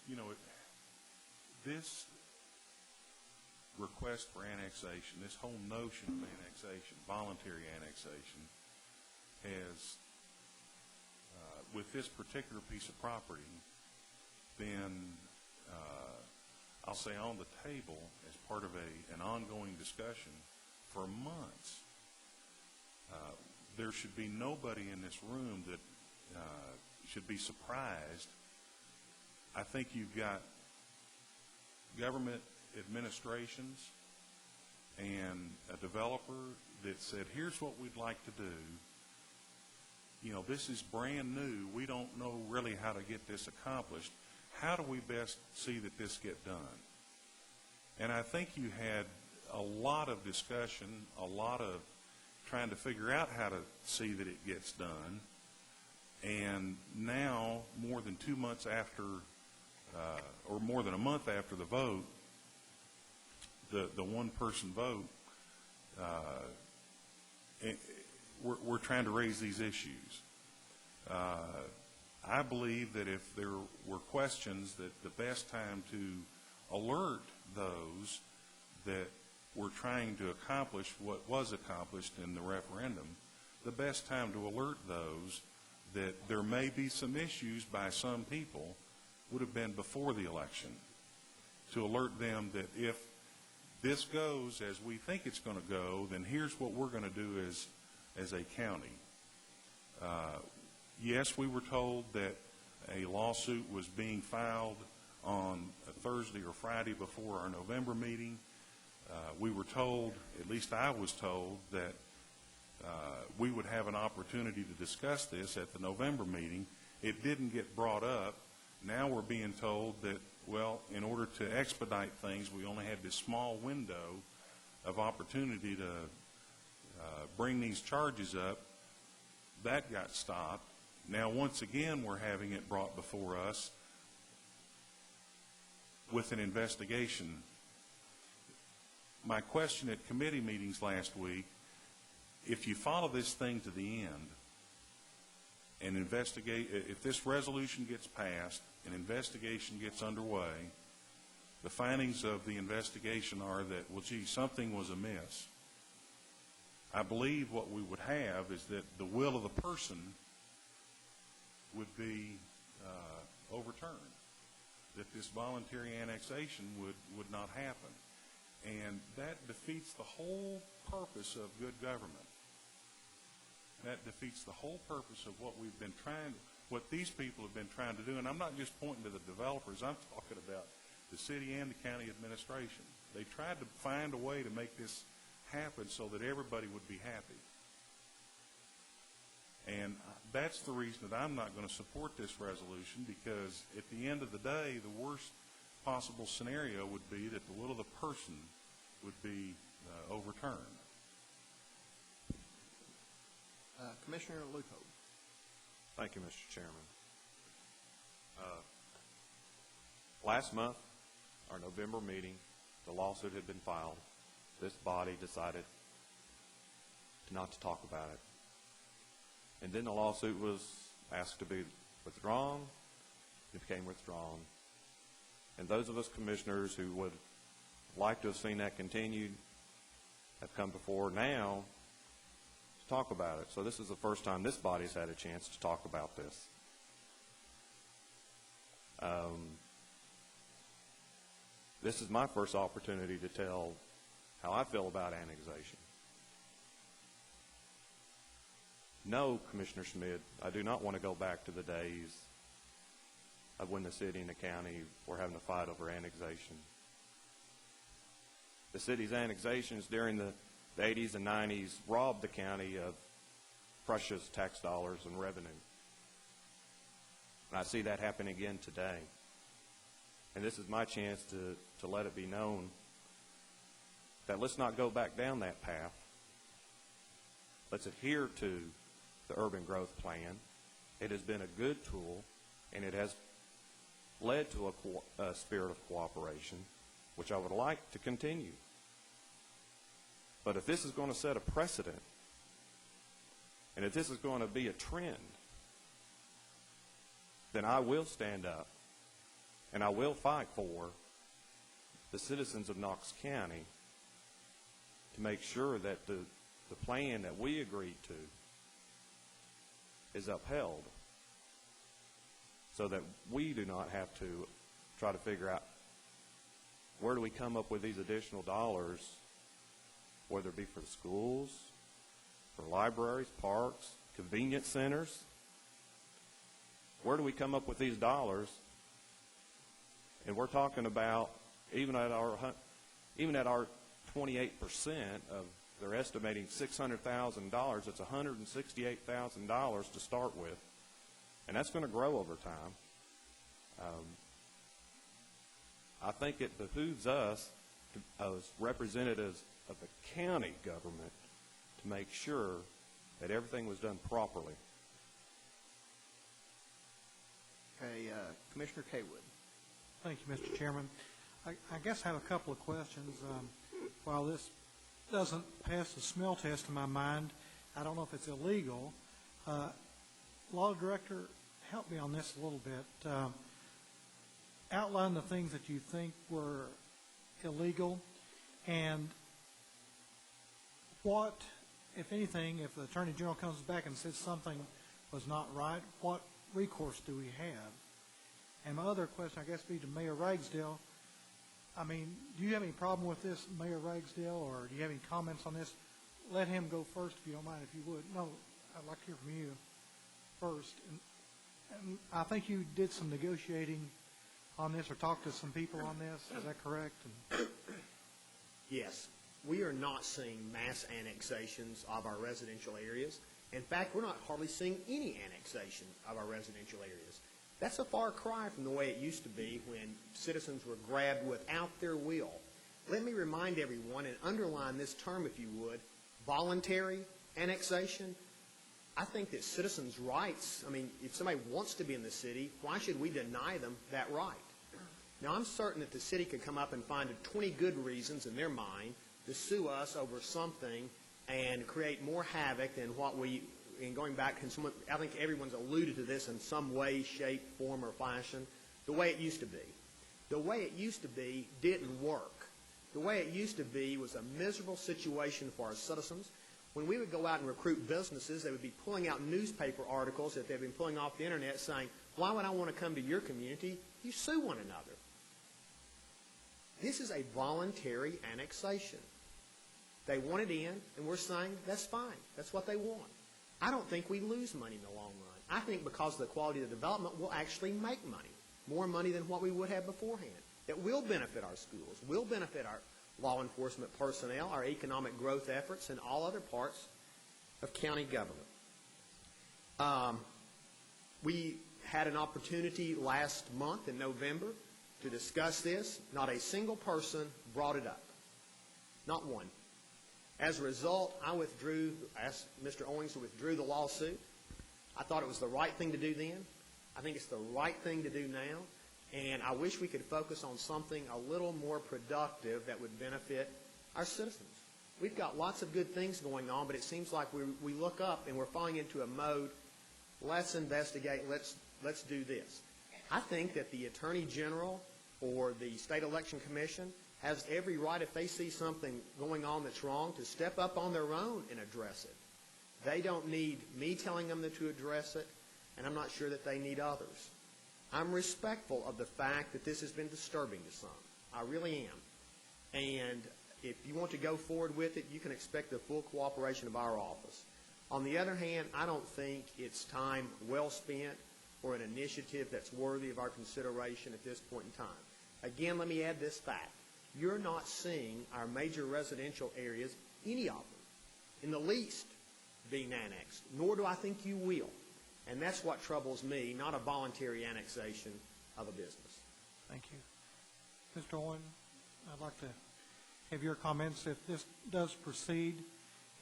you know, this request for annexation, this whole notion of annexation, voluntary annexation, has, with this particular piece of property, been, I'll say, on the table as part of an ongoing discussion for months. There should be nobody in this room that should be surprised. I think you've got government administrations and a developer that said, here's what we'd like to do. You know, this is brand new. We don't know really how to get this accomplished. How do we best see that this get done? And I think you had a lot of discussion, a lot of trying to figure out how to see that it gets done. And now, more than 2 months after, or more than a month after the vote, the one-person vote, we're trying to raise these issues. I believe that if there were questions, that the best time to alert those that we're trying to accomplish what was accomplished in the referendum, the best time to alert those that there may be some issues by some people would have been before the election, to alert them that if this goes as we think it's going to go, then here's what we're going to do as a county. Yes, we were told that a lawsuit was being filed on a Thursday or Friday before our November meeting. We were told, at least I was told, that we would have an opportunity to discuss this at the November meeting. It didn't get brought up. Now we're being told that, well, in order to expedite things, we only had this small window of opportunity to bring these charges up. That got stopped. Now, once again, we're having it brought before us with an investigation. My question at committee meetings last week, if you follow this thing to the end and investigate, if this resolution gets passed, an investigation gets underway, the findings of the investigation are that, well, gee, something was amiss. I believe what we would have is that the will of the person would be overturned, that this voluntary annexation would not happen. And that defeats the whole purpose of good government. That defeats the whole purpose of what we've been trying, what these people have been trying to do. And I'm not just pointing to the developers, I'm talking about the city and the county administration. They tried to find a way to make this happen so that everybody would be happy. And that's the reason that I'm not going to support this resolution, because at the end of the day, the worst possible scenario would be that the will of the person would be overturned. Commissioner Luco. Thank you, Mr. Chairman. Last month, our November meeting, the lawsuit had been filed. This body decided not to talk about it. And then the lawsuit was asked to be withdrawn. It became withdrawn. And those of us commissioners who would like to have seen that continued have come before now to talk about it. So this is the first time this body's had a chance to talk about this. This is my first opportunity to tell how I feel about annexation. No, Commissioner Schmidt, I do not want to go back to the days of when the city and the county were having a fight over annexation. The city's annexations during the 80s and 90s robbed the county of precious tax dollars and revenue. And I see that happen again today. And this is my chance to let it be known that let's not go back down that path. Let's adhere to the urban growth plan. It has been a good tool, and it has led to a spirit of cooperation, which I would like to continue. But if this is going to set a precedent, and if this is going to be a trend, then I will stand up And I will fight for the citizens of Knox County to make sure that the plan that we agreed to is upheld, so that we do not have to try to figure out where do we come up with these additional dollars, whether it be for the schools, for libraries, parks, convenience centers. Where do we come up with these dollars? And we're talking about even at our 28% of, they're estimating $600,000. It's $168,000 to start with, and that's going to grow over time. I think it behooves us, as representatives of the county government, to make sure that everything was done properly. Okay, Commissioner Kaywood. Thank you, Mr. Chairman. I guess I have a couple of questions. While this doesn't pass the smell test in my mind, I don't know if it's illegal. Law Director, help me on this a little bit. Outline the things that you think were illegal, and what, if anything, if the Attorney General comes back and says something was not right, what recourse do we have? And my other question, I guess, would be to Mayor Ragsdale. I mean, do you have any problem with this, Mayor Ragsdale, or do you have any comments on this? Let him go first, if you don't mind, if you would. No, I'd like to hear from you first. And I think you did some negotiating on this, or talked to some people on this. Is that correct? Yes. We are not seeing mass annexations of our residential areas. In fact, we're not hardly seeing any annexation of our residential areas. That's a far cry from the way it used to be when citizens were grabbed without their will. Let me remind everyone and underline this term, if you would, voluntary annexation. I think that citizens' rights, I mean, if somebody wants to be in the city, why should we deny them that right? Now, I'm certain that the city could come up and find 20 good reasons in their mind to sue us over something and create more havoc than what we, and going back, I think everyone's alluded to this in some way, shape, form, or fashion, the way it used to be. The way it used to be didn't work. The way it used to be was a miserable situation for our citizens. When we would go out and recruit businesses, they would be pulling out newspaper articles that they've been pulling off the internet saying, why would I want to come to your community? You sue one another. This is a voluntary annexation. They want it in, and we're saying, that's fine. That's what they want. I don't think we lose money in the long run. I think because of the quality of the development, we'll actually make money, more money than what we would have beforehand. It will benefit our schools, will benefit our law enforcement personnel, our economic growth efforts, and all other parts of county government. We had an opportunity last month in November to discuss this. Not a single person brought it up. Not one. As a result, I asked Mr. Owings to withdraw the lawsuit. I thought it was the right thing to do then. I think it's the right thing to do now. And I wish we could focus on something a little more productive that would benefit our citizens. We've got lots of good things going on, but it seems like we look up and we're falling into a mode, let's investigate, let's do this. I think that the Attorney General or the State Election Commission has every right, if they see something going on that's wrong, to step up on their own and address it. They don't need me telling them to address it, and I'm not sure that they need others. I'm respectful of the fact that this has been disturbing to some. I really am. And if you want to go forward with it, you can expect the full cooperation of our office. On the other hand, I don't think it's time well spent or an initiative that's worthy of our consideration at this point in time. Again, let me add this fact. You're not seeing our major residential areas, any of them, in the least, being annexed, nor do I think you will. And that's what troubles me, not a voluntary annexation of a business. Thank you. Mr. Owen, I'd like to have your comments. If this does proceed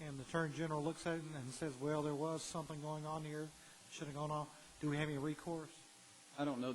and the Attorney General looks at it and says, well, there was something going on here, should have gone on, do we have any recourse? I don't know